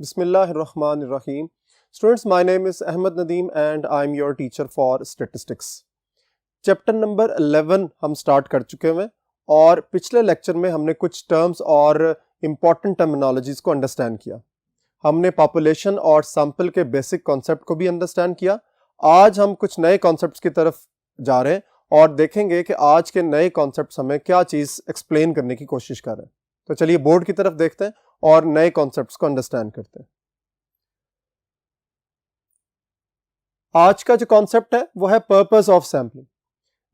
Bismillahirrahmanirrahim. Students, my name is Ahmed Nadeem and I am your teacher for statistics. Chapter number 11 हम start कर चुके हैं और पिछले लेक्चर में हमने कुछ टर्म्स और इम्पॉर्टेंट टर्मिनोलॉजीज को अंडरस्टैंड किया। हमने पॉपुलेशन और सैंपल के बेसिक कॉन्सेप्ट को भी अंडरस्टैंड किया। आज हम कुछ नए कॉन्सेप्ट्स की तरफ जा रहे हैं और देखेंगे कि आज के नए कॉन्सेप्ट्स हमें क्या चीज़ एक्सप्लेन करने की कोशिश कर रहे हैं। तो चलिए बोर्ड की तरफ देखते हैं और नए कॉन्सेप्ट्स को अंडरस्टैंड करते हैं। आज का जो कॉन्सेप्ट है वो है पर्पस ऑफ सैम्पलिंग,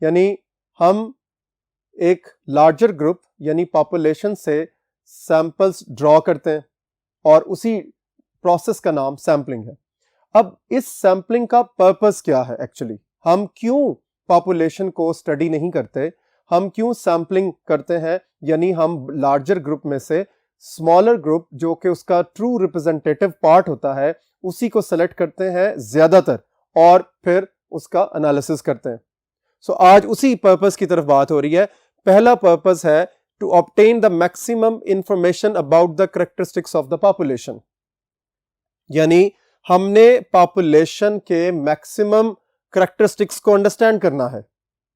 यानी हम एक लार्जर ग्रुप यानी पॉपुलेशन से सैंपल्स ड्रॉ करते हैं और उसी प्रोसेस का नाम सैम्पलिंग है। अब इस सैम्पलिंग का पर्पस क्या है? एक्चुअली हम क्यों पॉपुलेशन को स्टडी नहीं करते, हम क्यों सैम्पलिंग करते हैं, यानी हम लार्जर ग्रुप में से स्मॉलर ग्रुप जो कि उसका ट्रू रिप्रेजेंटेटिव पार्ट होता है उसी को सेलेक्ट करते हैं ज्यादातर और फिर उसका एनालिसिस करते हैं। सो आज उसी पर्पस की तरफ बात हो रही है। पहला पर्पस है to obtain the maximum information about the characteristics of the population, यानी हमने पॉपुलेशन के मैक्सिमम कैरेक्टरिस्टिक्स को अंडरस्टैंड करना है,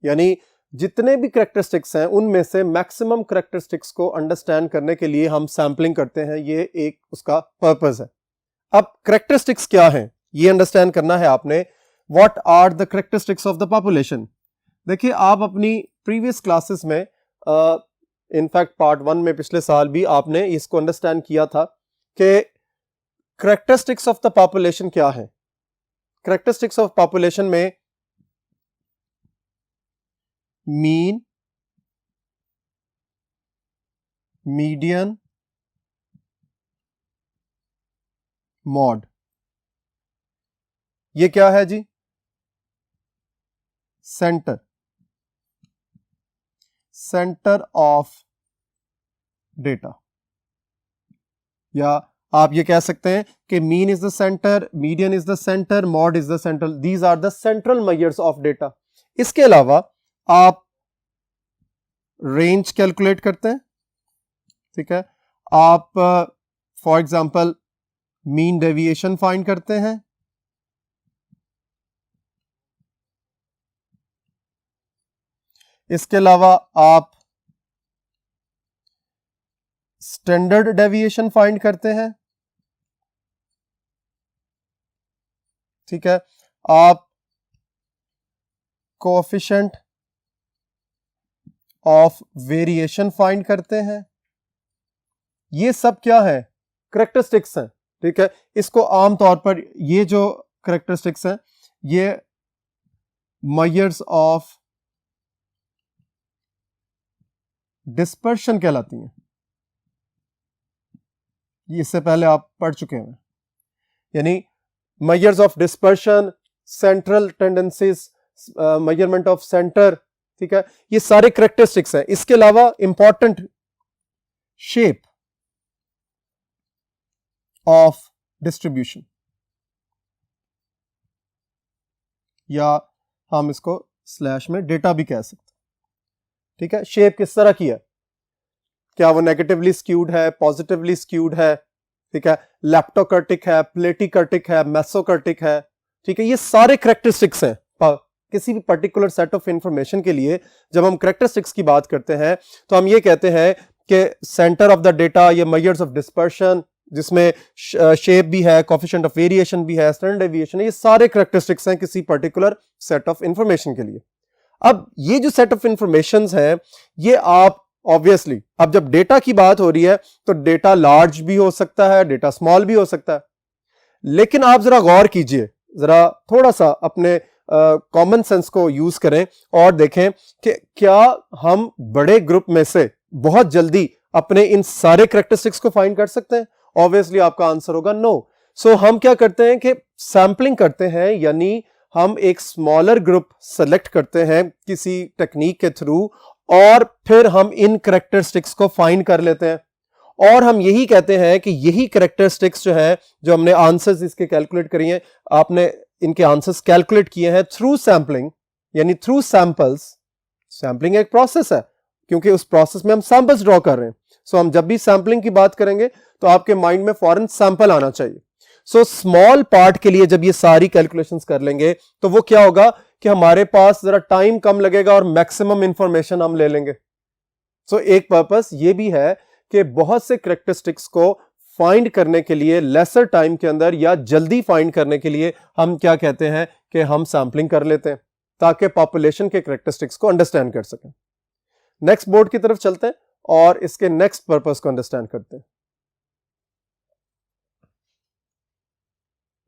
यानी जितने भी कैरेक्टरिस्टिक्स हैं उनमें से मैक्सिमम कैरेक्टरिस्टिक्स को अंडरस्टैंड करने के लिए हम सैम्पलिंग करते हैं। ये एक उसका पर्पस है। अब कैरेक्टरिस्टिक्स क्या हैं ये अंडरस्टैंड करना है आपने। What are the characteristics of the population? देखिए, आप अपनी प्रीवियस क्लासेस में इनफैक्ट पार्ट 1 में पिछले साल भी आपने इसको अंडरस्टैंड किया था कि कैरेक्टरिस्टिक्स ऑफ द पॉपुलेशन क्या है। कैरेक्टरिस्टिक्स ऑफ पॉपुलेशन में मीन, मीडियन, मॉड, ये क्या है जी? सेंटर, सेंटर ऑफ डेटा, या आप ये कह सकते हैं कि mean is the centre, median is the centre, mode is the central. These are the central measures of data. इसके अलावा आप रेंज कैलकुलेट करते हैं, ठीक है। आप for example mean deviation find करते हैं, इसके अलावा आप स्टैंडर्ड डेविएशन फाइंड करते हैं, ठीक है। आप कोएफिशिएंट ऑफ वेरिएशन फाइंड करते हैं। ये सब क्या है? कैरेक्टरिस्टिक्स हैं, ठीक है। इसको आमतौर पर ये जो कैरेक्टरिस्टिक्स हैं ये मेजर्स ऑफ डिस्पर्शन कहलाती हैं। इससे पहले आप पढ़ चुके हैं, यानी measures of dispersion, central tendencies, measurement of centre, ठीक है। ये सारे कैरेक्टरिस्टिक्स हैं। इसके अलावा इंपॉर्टेंट शेप ऑफ डिस्ट्रीब्यूशन, या हम इसको स्लैश में डेटा भी कह सकते हैं, ठीक है। शेप किस तरह की है? क्या वो नेगेटिवली स्क्यूड है, पॉजिटिवली स्क्यूड है, ठीक है, लैप्टोकर्टिक है, प्लेटिकर्टिक है, मेसोकर्टिक है, ठीक है। ये सारे कैरेक्टरिस्टिक्स हैं। किसी भी पर्टिकुलर सेट ऑफ इंफॉर्मेशन के लिए जब हम कैरेक्टरिस्टिक्स की बात करते हैं तो हम ये कहते हैं कि सेंटर ऑफ द डेटा, ये मेजर्स ऑफ डिस्पर्शन जिसमें शेप भी है, कोएफिशिएंट ऑफ वेरिएशन भी है, स्टैंडर्ड डेविएशन है, ये सारे कैरेक्टरिस्टिक्स हैं किसी पर्टिकुलर सेट ऑफ इंफॉर्मेशन के लिए। अब ये जो सेट ऑफ इंफॉर्मेशंस हैं ये आप ऑब्वियसली, अब जब डेटा की बात हो रही है तो डेटा लार्ज भी हो सकता है, डेटा स्मॉल भी हो सकता है, लेकिन आप जरा गौर कीजिए, जरा थोड़ा सा अपने कॉमन सेंस को यूज करें और देखें कि क्या हम बड़े ग्रुप में से बहुत जल्दी अपने इन सारे कैरेक्टरिस्टिक्स को फाइंड कर सकते हैं? ऑब्वियसली आपका आंसर होगा नो। सो हम क्या करते हैं कि सैंपलिंग करते हैं, यानी हम एक स्मॉलर ग्रुप सेलेक्ट करते हैं किसी टेक्निक के थ्रू और फिर हम इन कैरेक्टरिस्टिक्स को फाइंड कर लेते हैं और हम यही कहते हैं कि यही कैरेक्टरिस्टिक्स जो है, जो हमने आंसर्स इसके कैलकुलेट करी हैं, आपने इनके आंसर्स कैलकुलेट किए हैं थ्रू सैम्पलिंग, यानी थ्रू सैंपल्स। सैम्पलिंग एक प्रोसेस है क्योंकि उस प्रोसेस में हम सैंपल्स ड्रॉ कर रहे हैं। सो हम जब भी सैंपलिंग की बात करेंगे तो आपके माइंड में फौरन सैंपल आना चाहिए। सो स्मॉल पार्ट के लिए जब ये सारी कैलकुलेशंस कर लेंगे तो वो क्या होगा कि हमारे पास जरा टाइम कम लगेगा और मैक्सिमम इंफॉर्मेशन हम ले लेंगे। सो एक पर्पस ये भी है कि बहुत से कैरेक्टरिस्टिक्स को फाइंड करने के लिए लेसर टाइम के अंदर या जल्दी फाइंड करने के लिए हम क्या कहते हैं कि हम सैंपलिंग कर लेते हैं ताकि पॉपुलेशन के कैरेक्टरिस्टिक्स को अंडरस्टैंड कर सकें। नेक्स्ट बोर्ड की तरफ चलते हैं और इसके नेक्स्ट पर्पस को अंडरस्टैंड करते हैं।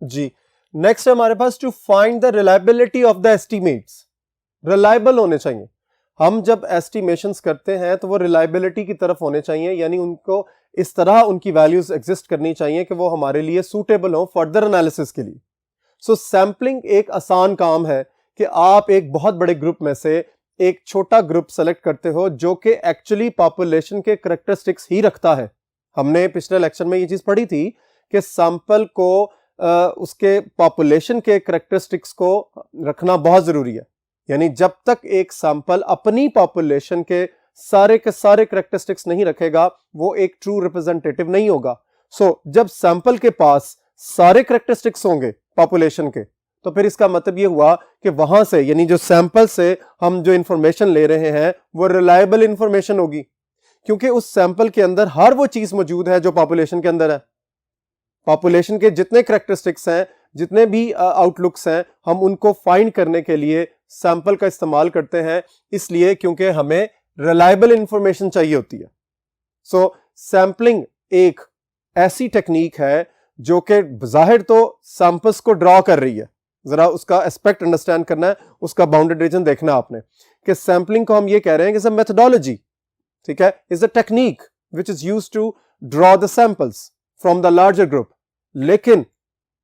जी नेक्स्ट है हमारे पास to find the reliability of the estimates. Reliable होने चाहिए। हम जब एस्टिमेशंस करते हैं तो वो रिलायबिलिटी की तरफ होने चाहिए, यानी उनको इस तरह उनकी वैल्यूज एग्जिस्ट करनी चाहिए कि वो हमारे लिए सूटेबल हो फर्दर एनालिसिस के लिए। सो सैंपलिंग एक आसान काम है कि आप एक बहुत बड़े ग्रुप में से एक छोटा ग्रुप सेलेक्ट करते हो जो कि एक्चुअली पॉपुलेशन के कैरेक्टरिस्टिक्स ही रखता है। हमने पिछले लेक्चर में ये चीज पढ़ी थी कि सैंपल को उसके पॉपुलेशन के कैरेक्टरिस्टिक्स को रखना बहुत जरूरी है, यानी जब तक एक सैंपल अपनी पॉपुलेशन के सारे कैरेक्टरिस्टिक्स नहीं रखेगा वो एक ट्रू रिप्रेजेंटेटिव नहीं होगा। सो जब सैंपल के पास सारे कैरेक्टरिस्टिक्स होंगे पॉपुलेशन के तो फिर इसका मतलब ये हुआ कि वहां से यानी जो सैंपल से हम जो इंफॉर्मेशन ले रहे हैं वो रिलायबल इंफॉर्मेशन होगी, क्योंकि उस सैंपल के अंदर हर वो चीज मौजूद है जो पॉपुलेशन के अंदर है। पॉपुलेशन के जितने कैरेक्टरिस्टिक्स हैं, जितने भी आउटलुक्स हैं, हम उनको फाइंड करने के लिए सैंपल का इस्तेमाल करते हैं, इसलिए क्योंकि हमें रिलायबल इंफॉर्मेशन चाहिए होती है। सो सैंपलिंग एक ऐसी टेक्निक है जो कि जाहिर तो सैंपल्स को ड्रॉ कर रही है, जरा उसका एस्पेक्ट अंडरस्टैंड करना है, उसका बाउंडेड रीजन देखना आपने कि सैंपलिंग को हम ये कह रहे हैं कि इज अ मेथोडोलॉजी, ठीक है, is a technique which is used to draw the samples from the larger group. लेकिन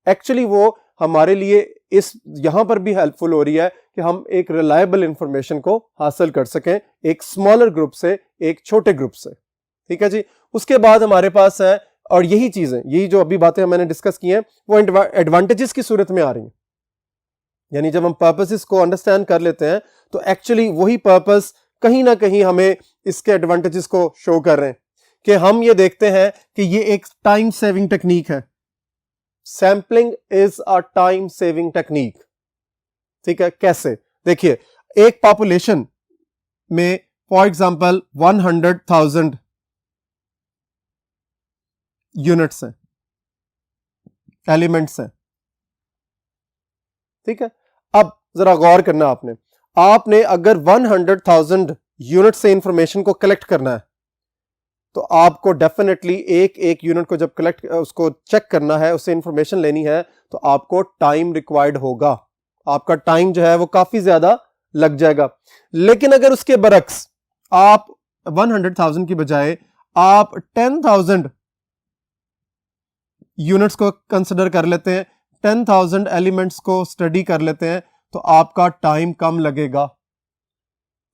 एक्चुअली वो हमारे लिए इस यहां पर भी हेल्पफुल हो रही है कि हम एक रिलायबल इंफॉर्मेशन को हासिल कर सकें एक स्मॉलर ग्रुप से, एक छोटे ग्रुप से, ठीक है जी। उसके बाद हमारे पास है, और यही चीजें, यही जो अभी बातें मैंने डिस्कस की हैं वो एडवांटेजेस की सूरत में आ रही हैं, यानी जब हम पर्पसेस को अंडरस्टैंड कर लेते हैं तो एक्चुअली वही पर्पस कहीं ना कहीं हमें इसके एडवांटेजेस को शो कर रहे हैं कि हम ये देखते हैं कि ये एक टाइम सेविंग टेक्निक है। Sampling is a time saving technique, ठीक है। कैसे? देखिए, एक पॉपुलेशन में फॉर एग्जांपल 100,000 यूनिट्स हैं, एलिमेंट्स हैं, ठीक है। अब जरा गौर करना आपने अगर 100,000 यूनिट से इंफॉर्मेशन को कलेक्ट करना है तो आपको डेफिनेटली एक यूनिट को जब कलेक्ट उसको चेक करना है, उससे इंफॉर्मेशन लेनी है, तो आपको टाइम रिक्वायर्ड होगा, आपका टाइम जो है वो काफी ज्यादा लग जाएगा। लेकिन अगर उसके बरक्स आप 100,000 की बजाय आप 10,000 यूनिट्स को कंसिडर कर लेते हैं, 10,000 एलिमेंट्स को स्टडी कर लेते हैं, तो आपका टाइम कम लगेगा।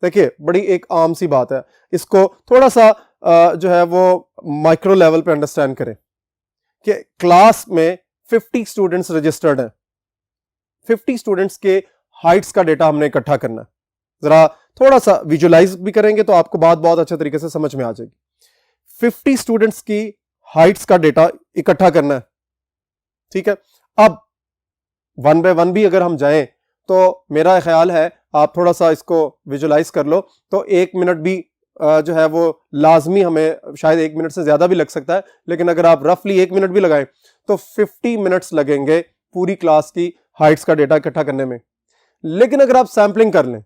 देखिए, बड़ी एक आम सी बात है, इसको थोड़ा सा जो है वो माइक्रो लेवल पे अंडरस्टैंड करें कि क्लास में 50 स्टूडेंट्स रजिस्टर्ड हैं, 50 स्टूडेंट्स के हाइट्स का डेटा हमने इकट्ठा करना है। जरा थोड़ा सा विजुअलाइज भी करेंगे तो आपको बात बहुत अच्छे तरीके से समझ में आ जाएगी। 50 स्टूडेंट्स की हाइट्स का डेटा इकट्ठा करना है, ठीक है। अब 1 बाय 1 भी अगर हम जाएं तो मेरा ख्याल है आप थोड़ा सा इसको विजुअलाइज कर लो तो 1 मिनट भी जो है वो लाजमी, हमें शायद 1 मिनट से ज्यादा भी लग सकता है, लेकिन अगर आप रफली 1 मिनट भी लगाएं तो 50 मिनट्स लगेंगे पूरी क्लास की हाइट्स का डेटा इकट्ठा करने में। लेकिन अगर आप सैंपलिंग कर लें,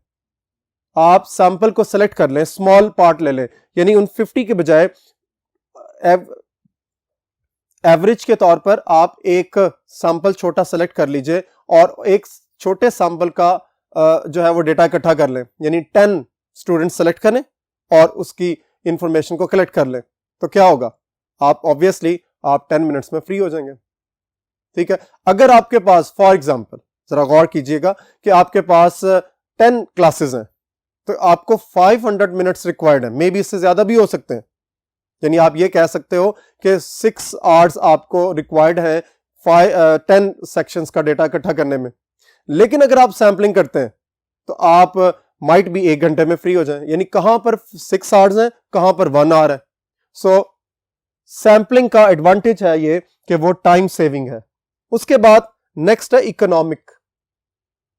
आप सैंपल को सेलेक्ट कर लें, स्मॉल पार्ट ले लें, यानी उन 50 के बजाय एवरेज के तौर पर आप एक सैंपल छोटा सेलेक्ट कर लीजिए और एक छोटे सैंपल का जो है वो डेटा इकट्ठा कर लें, यानी 10 स्टूडेंट सेलेक्ट करें और उसकी इंफॉर्मेशन को कलेक्ट कर लें, तो क्या होगा, आप ऑब्वियसली आप 10 मिनट्स में फ्री हो जाएंगे, ठीक है। अगर आपके पास फॉर एग्जांपल, जरा गौर कीजिएगा कि आपके पास 10 क्लासेस हैं तो आपको 500 मिनट्स रिक्वायर्ड है, मे बी इससे ज्यादा भी हो सकते हैं, यानी आप ये कह सकते हो कि 6 आवर्स आपको रिक्वायर्ड है 10 सेक्शंस का डेटा इकट्ठा करने में। लेकिन अगर आप सैंपलिंग करते हैं तो आप माइट भी 1 घंटे में फ्री हो जाएं, यानी कहां पर 6 आवर्स हैं, कहां पर 1 आवर है। सो सैंपलिंग का एडवांटेज है ये कि वो टाइम सेविंग है। उसके बाद नेक्स्ट है इकोनॉमिक।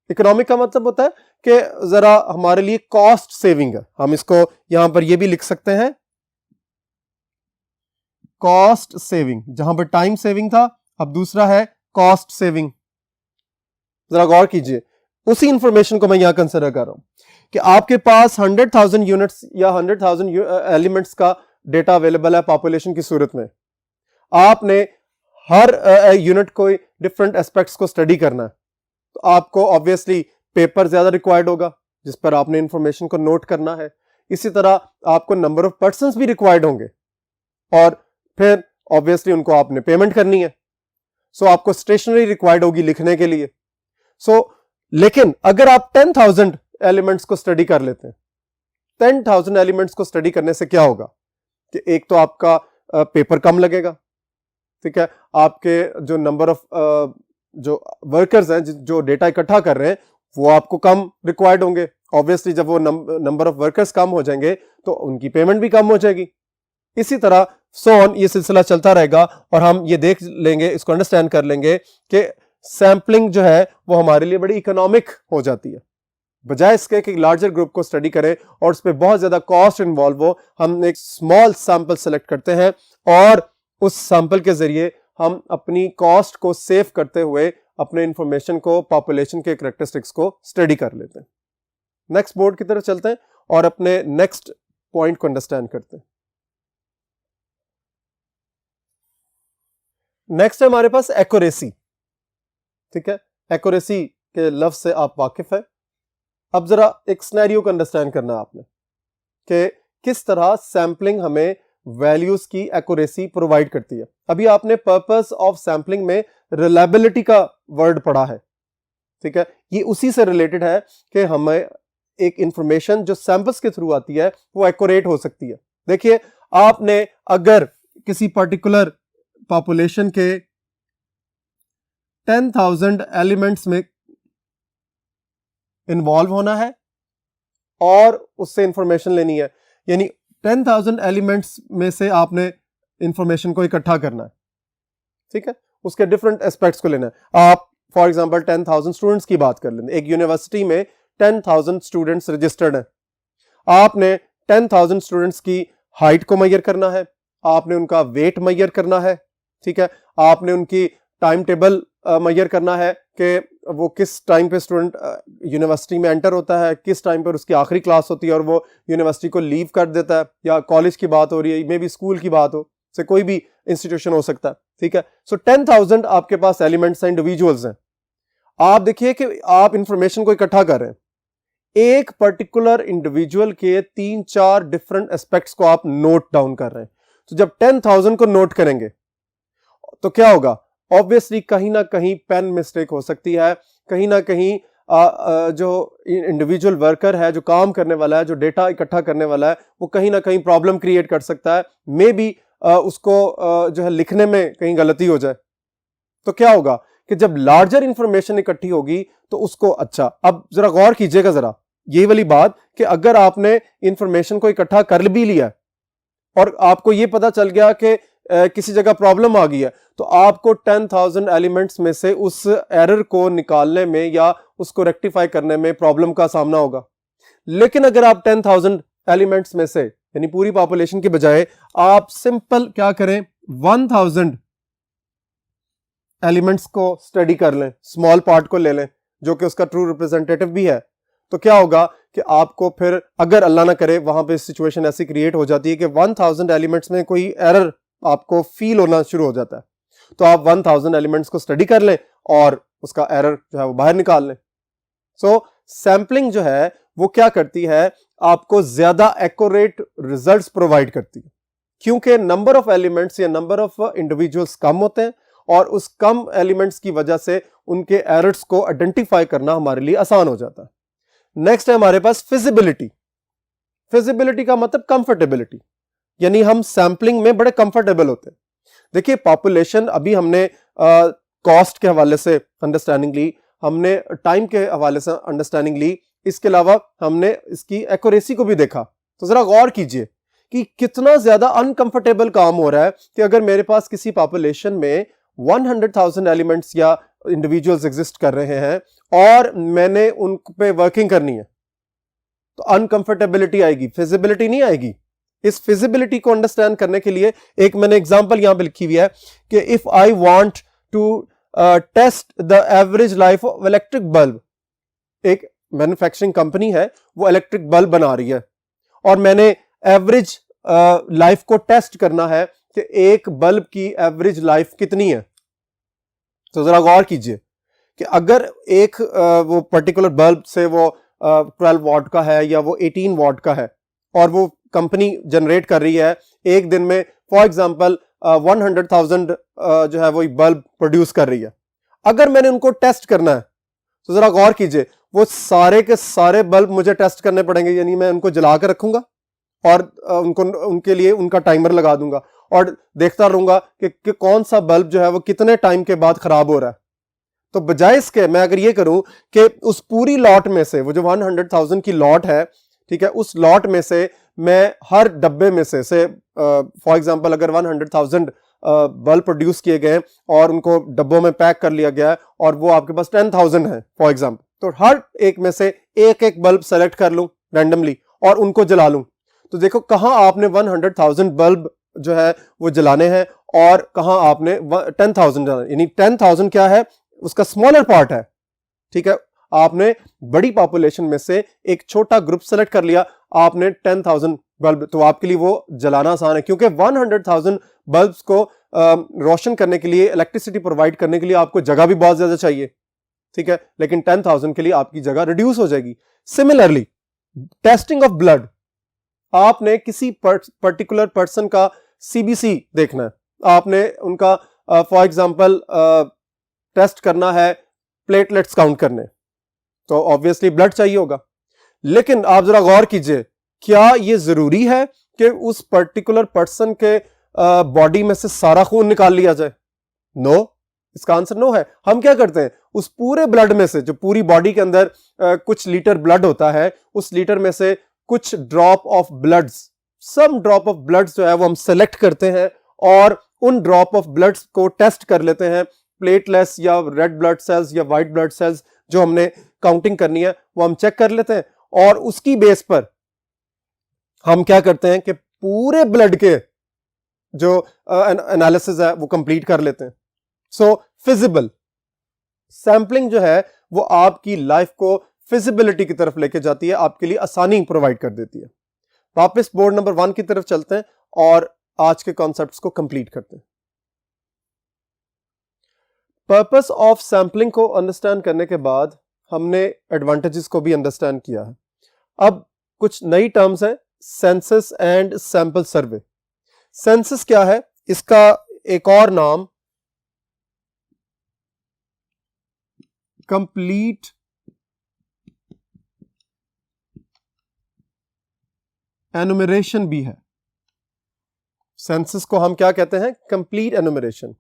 इकोनॉमिक का मतलब होता है कि जरा हमारे लिए कॉस्ट सेविंग है। हम इसको यहां पर ये भी लिख सकते हैं कॉस्ट सेविंग, जहां पर टाइम सेविंग था, अब दूसरा है कॉस्ट सेविंग। जरा गौर कीजिए, उसी इंफॉर्मेशन को मैं यहां कंसिडर कर रहा हूं कि आपके पास 100,000 यूनिट्स या 100,000 एलिमेंट्स का डेटा अवेलेबल है पॉपुलेशन की सूरत में। आपने हर यूनिट को डिफरेंट एस्पेक्ट्स को स्टडी करना है, तो आपको ऑब्वियसली पेपर ज्यादा रिक्वायर्ड होगा जिस पर आपने इंफॉर्मेशन को नोट करना है। इसी तरह आपको नंबर ऑफ पर्सन्स भी रिक्वायर्ड होंगे और फिर ऑब्वियसली उनको आपने पेमेंट करनी है। सो आपको स्टेशनरी रिक्वायर्ड होगी लिखने के लिए। लेकिन अगर आप 10,000 एलिमेंट्स को स्टडी कर लेते हैं, 10,000 एलिमेंट्स को स्टडी करने से क्या होगा कि एक तो आपका पेपर कम लगेगा, ठीक है, आपके जो नंबर ऑफ जो वर्कर्स हैं जो डेटा इकट्ठा कर रहे हैं वो आपको कम रिक्वायर्ड होंगे। ऑब्वियसली जब वो नंबर ऑफ वर्कर्स कम हो जाएंगे तो उनकी पेमेंट भी कम हो जाएगी। इसी तरह सो ऑन ये सिलसिला चलता रहेगा और हम ये देख लेंगे, इसको अंडरस्टैंड कर लेंगे कि सैंपलिंग जो है वो हमारे लिए बड़ी इकोनॉमिक हो जाती है। बजाय इसके कि लार्जर ग्रुप को स्टडी करें और उस पर बहुत ज्यादा कॉस्ट इन्वॉल्व हो, हम एक स्मॉल सैंपल सेलेक्ट करते हैं और उस सैंपल के जरिए हम अपनी कॉस्ट को सेव करते हुए अपने इंफॉर्मेशन को, पॉपुलेशन के कैरेक्टरिस्टिक्स को स्टडी कर लेते हैं। नेक्स्ट बोर्ड की तरफ चलते हैं और अपने नेक्स्ट पॉइंट को अंडरस्टैंड करते हैं। नेक्स्ट है हमारे पास एक्यूरेसी। ठीक है, एक्यूरेसी के लफ्ज से आप वाकिफ है। अब जरा एक सिनेरियो को अंडरस्टैंड करना है आपने कि किस तरह सैंपलिंग हमें वैल्यूज की एक्यूरेसी प्रोवाइड करती है। अभी आपने पर्पस ऑफ सैंपलिंग में रिलायबिलिटी का वर्ड पढ़ा है, ठीक है, ये उसी से रिलेटेड है कि हमें एक इंफॉर्मेशन जो सैंपल्स के थ्रू आती है वो एक्यूरेट हो सकती है। देखिए, आपने अगर किसी पर्टिकुलर पॉपुलेशन के 10,000 एलिमेंट्स में इन्वॉल्व होना है और उससे इंफॉर्मेशन लेनी है, यानी 10,000 एलिमेंट्स में से आपने इंफॉर्मेशन को इकट्ठा करना है, ठीक है, उसके डिफरेंट एस्पेक्ट्स को लेना है। आप फॉर एग्जांपल 10,000 स्टूडेंट्स की बात कर लें, एक यूनिवर्सिटी में 10,000 स्टूडेंट्स रजिस्टर्ड हैं। आपने 10,000 स्टूडेंट्स की हाइट को मेजर करना है, आपने उनका वेट मेजर करना है, ठीक है, आपने उनकी टाइम टेबल मेजर करना है कि वो किस टाइम पे स्टूडेंट यूनिवर्सिटी में एंटर होता है, किस टाइम पर उसकी आखिरी क्लास होती है और वो यूनिवर्सिटी को लीव कर देता है, या कॉलेज की बात हो रही है, मे बी स्कूल की बात हो, से कोई भी इंस्टीट्यूशन हो सकता है, ठीक है। सो 10,000 आपके पास एलिमेंट्स हैं, इंडिविजुअल्स हैं। आप देखिए कि आप इंफॉर्मेशन को इकट्ठा कर रहे हैं, एक पर्टिकुलर इंडिविजुअल के 3-4 डिफरेंट एस्पेक्ट्स को आप नोट डाउन कर रहे हैं। तो जब 10,000 को नोट करेंगे तो क्या होगा, ऑब्वियसली कहीं ना कहीं पेन मिस्टेक हो सकती है, कहीं ना कहीं जो इंडिविजुअल वर्कर है, जो काम करने वाला है, जो डेटा इकट्ठा करने वाला है, वो कहीं ना कहीं प्रॉब्लम क्रिएट कर सकता है, मे बी उसको जो है लिखने में कहीं गलती हो जाए। तो क्या होगा कि जब लार्जर इंफॉर्मेशन इकट्ठी होगी तो उसको, अच्छा अब जरा गौर कीजिएगा जरा ये वाली बात कि अगर आपने इंफॉर्मेशन को इकट्ठा कर भी लिया और आपको ये पता चल गया कि किसी जगह प्रॉब्लम आ गई है, तो आपको 10,000 एलिमेंट्स में से उस एरर को निकालने में या उसको रेक्टिफाई करने में प्रॉब्लम का सामना होगा। लेकिन अगर आप 10,000 एलिमेंट्स में से, यानी पूरी पॉपुलेशन के बजाय आप सिंपल क्या करें, 1,000 एलिमेंट्स को स्टडी कर लें, स्मॉल पार्ट को ले लें जो कि उसका ट्रू रिप्रेजेंटेटिव भी है, तो क्या होगा कि आपको फिर, अगर अल्लाह ना करे वहां पे सिचुएशन ऐसी क्रिएट हो जाती है कि 1,000 एलिमेंट्स में कोई एरर आपको फील होना शुरू हो जाता है, तो आप 1,000 एलिमेंट्स को स्टडी कर लें और उसका एरर जो है वो बाहर निकाल लें। सो सैंपलिंग जो है वो क्या करती है, आपको ज्यादा एक्यूरेट रिजल्ट्स प्रोवाइड करती है, क्योंकि नंबर ऑफ एलिमेंट्स या नंबर ऑफ इंडिविजुअल्स कम होते हैं और उस कम एलिमेंट्स की वजह से उनके एरर्स को आइडेंटिफाई करना हमारे लिए आसान हो जाता है। नेक्स्ट है हमारे पास फिजिबिलिटी। फिजिबिलिटी का मतलब कंफर्टेबिलिटी, यानी हम सैंपलिंग में बड़े कंफर्टेबल होते हैं। देखिए, पॉपुलेशन अभी हमने कॉस्ट के हवाले से अंडरस्टैंडिंग ली, हमने टाइम के हवाले से अंडरस्टैंडिंग ली, इसके अलावा हमने इसकी एक्यूरेसी को भी देखा। तो जरा गौर कीजिए कि कितना ज्यादा अनकंफर्टेबल काम हो रहा है कि अगर मेरे पास किसी पॉपुलेशन में 100,000 एलिमेंट्स या इंडिविजुअल्स एग्जिस्ट कर रहे हैं और मैंने उन पे वर्किंग करनी है, तो अनकंफर्टेबिलिटी आएगी, फिजिबिलिटी नहीं आएगी। इस फिजिबिलिटी को अंडरस्टैंड करने के लिए एक मैंने एग्जांपल यहां पे लिखी हुई है कि if I want to test the average life of electric bulb, एक मैन्युफैक्चरिंग कंपनी है, वो इलेक्ट्रिक बल्ब बना रही है और मैंने एवरेज लाइफ को टेस्ट करना है कि एक बल्ब की एवरेज लाइफ कितनी है। तो जरा गौर कीजिए कि अगर एक वो पर्टिकुलर बल्ब से वो 12 वॉट का है या वो 18 वॉट का है और वो कंपनी जनरेट कर रही है एक दिन में फॉर एग्जांपल 100,000 जो है वो बल्ब प्रोड्यूस कर रही है, अगर मैंने उनको टेस्ट करना है तो जरा गौर कीजिए वो सारे के सारे बल्ब मुझे टेस्ट करने पड़ेंगे, यानी मैं उनको जला कर रखूंगा और उनके लिए उनका टाइमर लगा दूंगा और देखता रहूंगा कि कौन सा बल्ब जो है वो कितने टाइम के बाद खराब हो रहा है। तो बजाय इसके मैं अगर ये करूं कि उस पूरी लॉट में से, वो जो 100,000 की लॉट है, ठीक है, उस लॉट में से मैं हर डब्बे में से फॉर एग्जांपल अगर 100,000 बल्ब प्रोड्यूस किए गए और उनको डब्बों में पैक कर लिया गया और वो आपके पास 10,000 है फॉर एग्जांपल, तो हर एक में से एक एक बल्ब सेलेक्ट कर लूं रैंडमली और उनको जला लूं, तो देखो कहां आपने 100,000 बल्ब जो है वो जलाने हैं और कहां आपने 10,000 जलाने, यानी 10,000 क्या है, उसका स्मॉलर पार्ट है। ठीक है, आपने बड़ी पॉपुलेशन में से एक छोटा ग्रुप सेलेक्ट कर लिया, आपने 10,000 बल्ब, तो आपके लिए वो जलाना आसान है क्योंकि 100,000 बल्ब्स को रोशन करने के लिए, इलेक्ट्रिसिटी प्रोवाइड करने के लिए आपको जगह भी बहुत ज्यादा चाहिए। ठीक है, लेकिन 10,000 के लिए आपकी जगह रिड्यूस हो जाएगी। सिमिलरली टेस्टिंग ऑफ ब्लड, आपने किसी पर्टिकुलर पर्सन का सीबीसी देखना है, आपने उनका फॉर एग्जांपल टेस्ट करना है, प्लेटलेट्स काउंट करने, तो ऑब्वियसली ब्लड चाहिए होगा। लेकिन आप जरा गौर कीजिए, क्या यह जरूरी है कि उस पर्टिकुलर पर्सन के बॉडी में से सारा खून निकाल लिया जाए? नो, इसका आंसर नो है। हम क्या करते हैं, उस पूरे ब्लड में से, जो पूरी बॉडी के अंदर कुछ लीटर ब्लड होता है, उस लीटर में से कुछ drop of bloods, some drop of bloods जो है वो हम सेलेक्ट करते हैं और उन ड्रॉप ऑफ ब्लड्स को टेस्ट कर लेते हैं, प्लेटलेट्स या रेड ब्लड सेल्स या व्हाइट ब्लड सेल्स जो हमने काउंटिंग करनी है वो हम चेक कर लेते हैं और उसकी बेस पर हम क्या करते हैं कि पूरे ब्लड के जो एनालिसिस है वो कंप्लीट कर लेते हैं। सो फिजिबल सैंपलिंग जो है वो आपकी लाइफ को फिजिबिलिटी की तरफ लेके जाती है, आपके लिए आसानी प्रोवाइड कर देती है। वापस बोर्ड नंबर 1 की तरफ चलते हैं और आज के कॉन्सेप्ट्स को कंप्लीट करते हैं। पर्पस ऑफ सैंपलिंग को अंडरस्टैंड करने के बाद हमने एडवांटेजेस को भी अंडरस्टैंड किया है। अब कुछ नई टर्म्स हैं, census and sample survey. Census क्या है, इसका एक और नाम कंप्लीट एनुमरेशन भी है। सेंसस को हम क्या कहते हैं, कंप्लीट एनुमरेशन।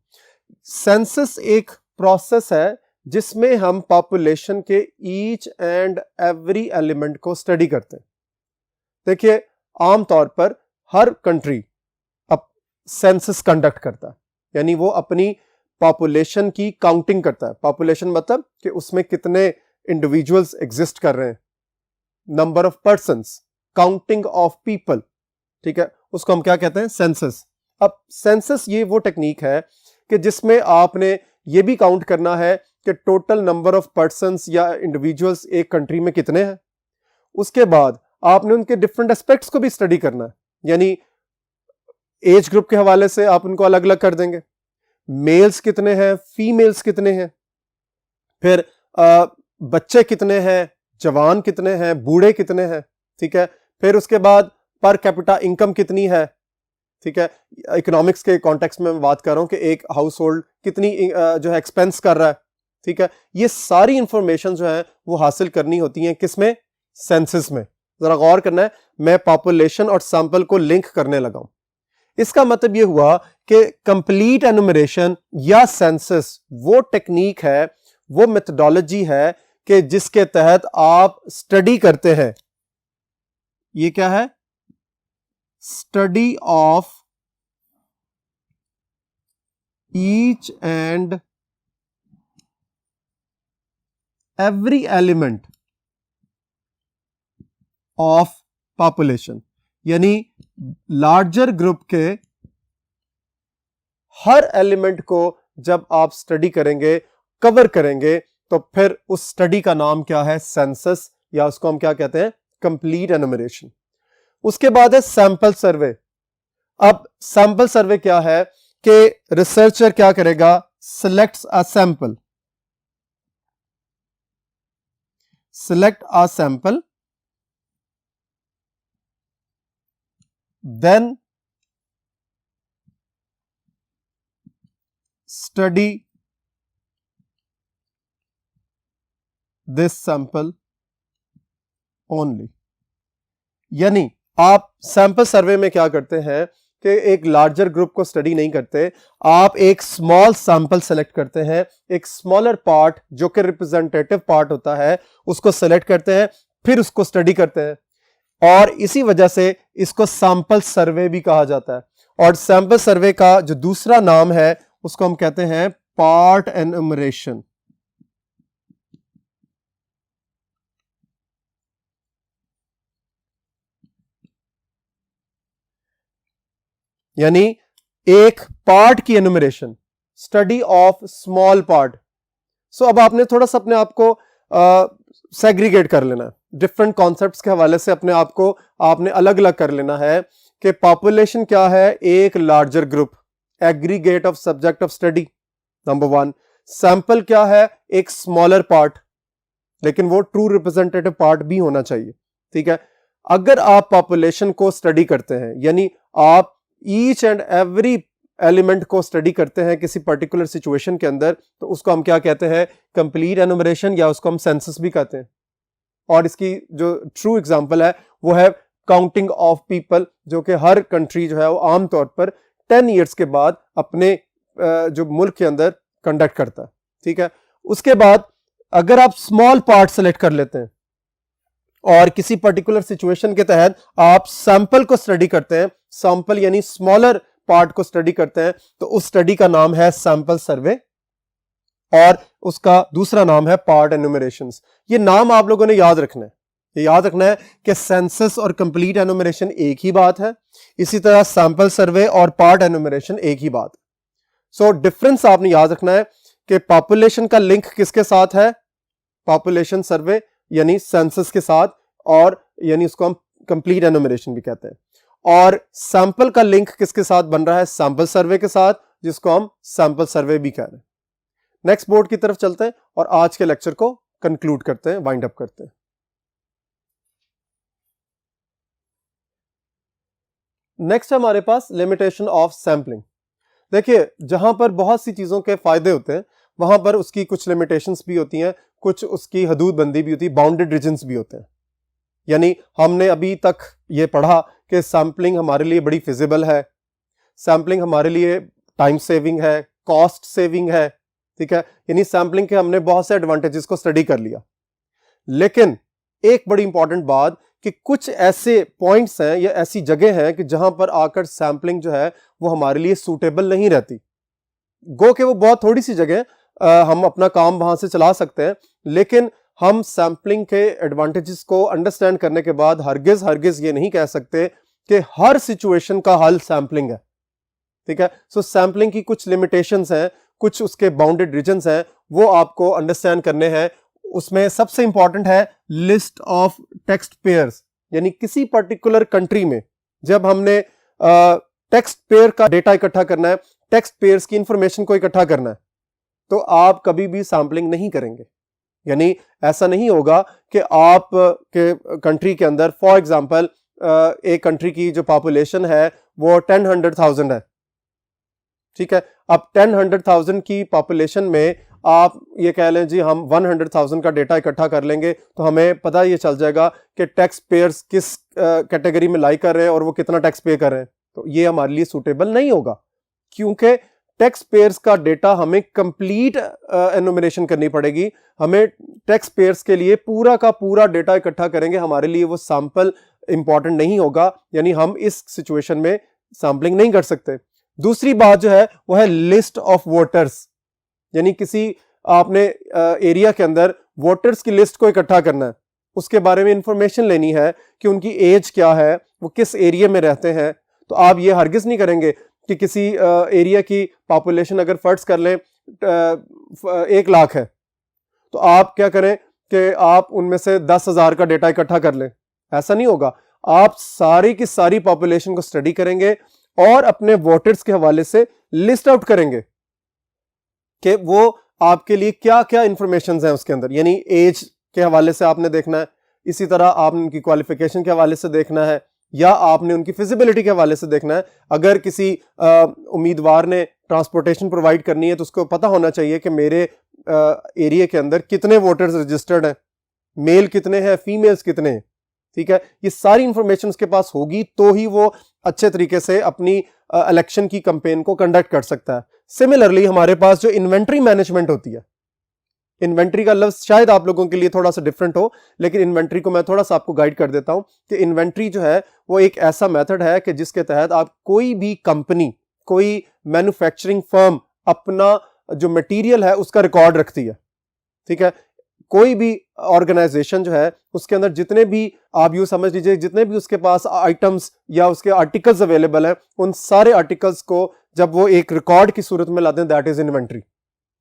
सेंसस एक प्रोसेस है जिसमें हम पॉपुलेशन के ईच एंड एवरी एलिमेंट को स्टडी करते हैं। देखिए, आमतौर पर हर कंट्री अब सेंसस कंडक्ट करता है, यानी वो अपनी पॉपुलेशन की काउंटिंग करता है। पॉपुलेशन मतलब कि उसमें कितने इंडिविजुअल्स एग्जिस्ट कर रहे हैं, number of persons, counting of people. ठीक है, उसको हम क्या कहते हैं, सेंसस। अब सेंसस ये वो टेक्निक है कि जिसमें आपने ये भी काउंट करना है कि टोटल नंबर ऑफ पर्सन्स या इंडिविजुअल्स एक कंट्री में कितने हैं। उसके बाद आपने उनके डिफरेंट एस्पेक्ट्स को भी स्टडी करना है, यानी एज ग्रुप के हवाले से आप उनको अलग अलग कर देंगे, मेल्स कितने हैं, फीमेल्स कितने हैं, फिर बच्चे कितने हैं, जवान कितने हैं, बूढ़े कितने हैं। ठीक है, फिर उसके बाद पर कैपिटा इनकम कितनी है। ठीक है, इकोनॉमिक्स के कॉन्टेक्स्ट में मैं बात कर रहा हूं कि एक हाउस होल्ड कितनी जो है एक्सपेंस कर रहा है। ठीक है, ये सारी इंफॉर्मेशन जो है वो हासिल करनी होती है किसमें, सेंसस में। जरा गौर करना है, मैं पॉपुलेशन और सैंपल को लिंक करने लगा हूं। इसका मतलब यह हुआ कि कंप्लीट एनुमरेशन या सेंसस वो टेक्निक है, वो मेथडोलॉजी है कि जिसके तहत आप स्टडी करते हैं। ये क्या है, study of each and every element of population, यानी लार्जर ग्रुप के हर एलिमेंट को जब आप स्टडी करेंगे, कवर करेंगे, तो फिर उस स्टडी का नाम क्या है? सेंसस, या उसको हम क्या कहते हैं? Complete enumeration. उसके बाद है सैंपल सर्वे। अब सैंपल सर्वे क्या है कि रिसर्चर क्या करेगा? Selects a sample, then study this sample only। यानी आप सैंपल सर्वे में क्या करते हैं कि एक लार्जर ग्रुप को स्टडी नहीं करते, आप एक स्मॉल सैंपल सेलेक्ट करते हैं, एक स्मॉलर पार्ट जो कि रिप्रेजेंटेटिव पार्ट होता है उसको सेलेक्ट करते हैं, फिर उसको स्टडी करते हैं, और इसी वजह से इसको सैंपल सर्वे भी कहा जाता है। और सैंपल सर्वे का जो दूसरा नाम है उसको हम कहते हैं पार्ट एनुमरेशन। यानी एक पार्ट की enumeration, study of small part. So अब आपने थोड़ा सा अपने आप को सेग्रीगेट कर लेना है, डिफरेंट कॉन्सेप्ट्स के हवाले से अपने आप को आपने अलग अलग कर लेना है कि पॉपुलेशन क्या है? एक larger group, aggregate of subject of study, number one. Sample क्या है? एक स्मॉलर पार्ट, लेकिन वो ट्रू रिप्रेजेंटेटिव पार्ट भी होना चाहिए, ठीक है। अगर आप पॉपुलेशन को स्टडी करते हैं, यानी आप ईच एंड एवरी एलिमेंट को स्टडी करते हैं किसी पर्टिकुलर सिचुएशन के अंदर, तो उसको हम क्या कहते हैं? कंप्लीट एनुमरेशन, या उसको हम सेंसस भी कहते हैं। और इसकी जो ट्रू एग्जांपल है वो है काउंटिंग ऑफ पीपल, जो कि हर कंट्री जो है वो आमतौर पर 10 ईयर्स के बाद अपने जो मुल्क के अंदर कंडक्ट करता है, ठीक है। उसके बाद अगर आप स्मॉल पार्ट सेलेक्ट कर लेते हैं और किसी पर्टिकुलर सिचुएशन के तहत आप सैंपल को स्टडी करते हैं, सैंपल यानी स्मॉलर पार्ट को स्टडी करते हैं, तो उस स्टडी का नाम है सैंपल सर्वे, और उसका दूसरा नाम है पार्ट एनुमरेशंस। ये नाम आप लोगों ने याद रखना है। ये याद रखना है कि सेंसस और कंप्लीट एनुमरेशन एक ही बात है, इसी तरह सैंपल सर्वे और पार्ट एनुमरेशन एक ही बात है। सो डिफरेंस आपने याद रखना है कि पॉपुलेशन का लिंक किसके साथ है? पॉपुलेशन सर्वे यानी सेंसस के साथ, और यानी उसको हम कंप्लीट एनुमरेशन भी कहते हैं। और सैंपल का लिंक किसके साथ बन रहा है? सैंपल सर्वे के साथ, जिसको हम सैंपल सर्वे भी कह रहे हैं। नेक्स्ट बोर्ड की तरफ चलते हैं और आज के लेक्चर को कंक्लूड करते हैं, वाइंड अप करते हैं। नेक्स्ट है हमारे पास लिमिटेशन ऑफ सैंपलिंग। देखिए, जहां पर बहुत सी चीजों के फायदे होते हैं वहां पर उसकी कुछ लिमिटेशंस भी होती हैं, कुछ उसकी हदूदबंदी भी होती है, बाउंडेड रीजन्स भी होते हैं। यानी हमने अभी तक ये पढ़ा कि सैंपलिंग हमारे लिए बड़ी फिजिबल है, सैंपलिंग हमारे लिए टाइम सेविंग है, कॉस्ट सेविंग है, ठीक है। यानी सैंपलिंग के हमने बहुत से एडवांटेजेस को स्टडी कर लिया। लेकिन एक बड़ी इंपॉर्टेंट बात कि कुछ ऐसे पॉइंट्स हैं या ऐसी जगह हैं कि जहां पर आकर सैंपलिंग जो है वो हमारे लिए सूटेबल नहीं रहती। गो के वो बहुत थोड़ी सी जगह हम अपना काम वहां से चला सकते हैं, लेकिन हम सैंपलिंग के एडवांटेजेस को अंडरस्टैंड करने के बाद हरगिज ये नहीं कह सकते कि हर सिचुएशन का हल सैंपलिंग है, ठीक है। सो सैंपलिंग की कुछ लिमिटेशंस हैं, कुछ उसके बाउंडेड रीजन्स हैं, वो आपको अंडरस्टैंड करने हैं। उसमें सबसे इंपॉर्टेंट है लिस्ट ऑफ टेक्स्ट पेयर्स, यानी किसी पर्टिकुलर कंट्री में जब हमने टेक्स्ट पेयर का डेटा इकट्ठा करना है, टेक्स्ट पेयर्स की इंफॉर्मेशन को इकट्ठा करना है, तो आप कभी भी सैंपलिंग नहीं करेंगे। यानी ऐसा नहीं होगा कि आप के कंट्री के अंदर फॉर एग्जांपल एक कंट्री की जो पॉपुलेशन है वो 10,100,000 है, ठीक है। अब 10,100,000 की पॉपुलेशन में आप ये कह लें जी हम 100,000 का डेटा इकट्ठा कर लेंगे, तो हमें पता ये चल जाएगा कि टैक्स पेयर्स किस कैटेगरी में लाई कर रहे हैं और वो कितना टैक्स पे कर रहे हैं। तो ये हमारे लिए सूटेबल नहीं होगा, क्योंकि टैक्स पेयर्स का डेटा हमें कंप्लीट एनुमरेशन करनी पड़ेगी। हमें टैक्स पेयर्स के लिए पूरा का पूरा डेटा इकट्ठा करेंगे, हमारे लिए वो सैंपल इंपॉर्टेंट नहीं होगा, यानी हम इस सिचुएशन में सैंपलिंग नहीं कर सकते। दूसरी बात जो है वो है लिस्ट ऑफ वोटर्स, यानी किसी आपने एरिया के अंदर वोटर्स की लिस्ट को इकट्ठा करना है, उसके बारे में इंफॉर्मेशन लेनी है कि उनकी एज क्या है, वो किस एरिया में रहते हैं। तो आप ये हरगिज नहीं करेंगे कि किसी एरिया की पॉपुलेशन अगर फर्ज कर लें 1 लाख है, तो आप क्या करें कि आप उनमें से 10,000 का डेटा इकट्ठा कर लें, ऐसा नहीं होगा। आप सारी की सारी पॉपुलेशन को स्टडी करेंगे और अपने वोटर्स के हवाले से लिस्ट आउट करेंगे कि वो आपके लिए क्या क्या इंफॉर्मेशन है उसके अंदर, यानी एज के हवाले से आपने देखना है, इसी तरह आपने उनकी क्वालिफिकेशन के हवाले से देखना है, या आपने उनकी फिजिबिलिटी के हवाले से देखना है। अगर किसी उम्मीदवार ने ट्रांसपोर्टेशन प्रोवाइड करनी है तो उसको पता होना चाहिए कि मेरे एरिया के अंदर कितने वोटर्स रजिस्टर्ड हैं, मेल कितने हैं, फीमेल्स कितने हैं, ठीक है। ये सारी इंफॉर्मेशन उसके पास होगी तो ही वो अच्छे तरीके से अपनी इलेक्शन की कैंपेन को कंडक्ट कर सकता है। सिमिलरली हमारे पास जो इन्वेंट्री मैनेजमेंट होती है, इन्वेंट्री का लफ्ज शायद आप लोगों के लिए थोड़ा सा डिफरेंट हो, लेकिन इन्वेंट्री को मैं थोड़ा सा आपको गाइड कर देता हूं कि इन्वेंट्री जो है वो एक ऐसा मेथड है कि जिसके तहत आप कोई भी कंपनी, कोई मैन्युफैक्चरिंग फर्म अपना जो मटेरियल है उसका रिकॉर्ड रखती है, ठीक है। कोई भी ऑर्गेनाइजेशन जो है उसके अंदर जितने भी आप यूं समझ लीजिए जितने भी उसके पास आइटम्स या उसके आर्टिकल्स अवेलेबल हैं, उन सारे आर्टिकल्स को जब वो एक रिकॉर्ड की सूरत में लाते हैं, दैट इज इन्वेंट्री।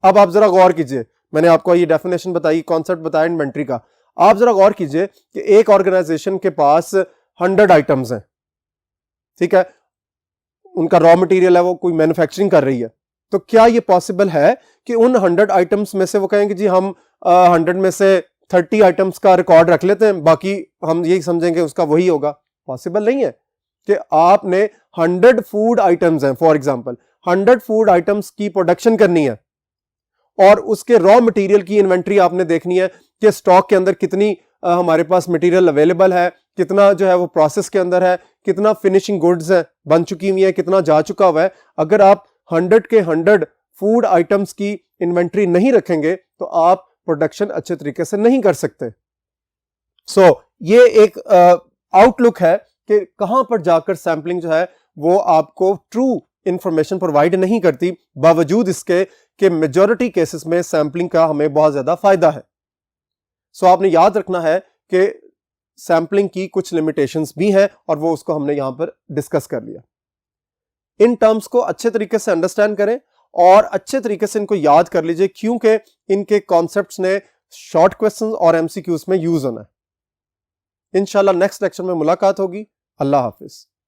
अब आप जरा गौर कीजिए, मैंने आपको ये डेफिनेशन बताई, कॉन्सेप्ट बताया इन्वेंट्री का। आप जरा गौर कीजिए कि एक ऑर्गेनाइजेशन के पास 100 आइटम्स हैं, ठीक है, उनका रॉ मटेरियल है, वो कोई मैन्युफैक्चरिंग कर रही है, तो क्या ये पॉसिबल है कि उन 100 आइटम्स में से वो कहेंगे जी हम 100 में से 30 आइटम्स का रिकॉर्ड रख लेते हैं, बाकी हम यही समझेंगे उसका वही होगा? पॉसिबल नहीं है कि आपने 100 फूड आइटम्स हैं, फॉर एग्जांपल 100 फूड आइटम्स की प्रोडक्शन करनी है और उसके रॉ मटेरियल की इन्वेंट्री आपने देखनी है कि स्टॉक के अंदर कितनी हमारे पास मटेरियल अवेलेबल है, कितना जो है वो प्रोसेस के अंदर है, कितना फिनिशिंग गुड्स है, बन चुकी हुई है, कितना जा चुका हुआ है। अगर आप 100 के 100 फूड आइटम्स की इन्वेंट्री नहीं रखेंगे तो आप प्रोडक्शन अच्छे तरीके से नहीं कर सकते। ये एक आउटलुक है कि कहां पर जाकर सैंपलिंग जो है वो आपको ट्रू इंफॉर्मेशन प्रोवाइड नहीं करती, बावजूद इसके कि मेजॉरिटी केसेस में सैंपलिंग का हमें बहुत ज्यादा फायदा है। आपने याद रखना है कि सैंपलिंग की कुछ लिमिटेशंस भी हैं और वो उसको हमने यहां पर डिस्कस कर लिया। इन टर्म्स को अच्छे तरीके से अंडरस्टैंड करें और अच्छे तरीके से इनको याद कर लीजिए, क्योंकि इनके कॉन्सेप्ट्स ने शॉर्ट क्वेश्चंस और एमसीक्यूज में यूज होना है। इंशाल्लाह नेक्स्ट लेक्चर में मुलाकात होगी। अल्लाह हाफिज।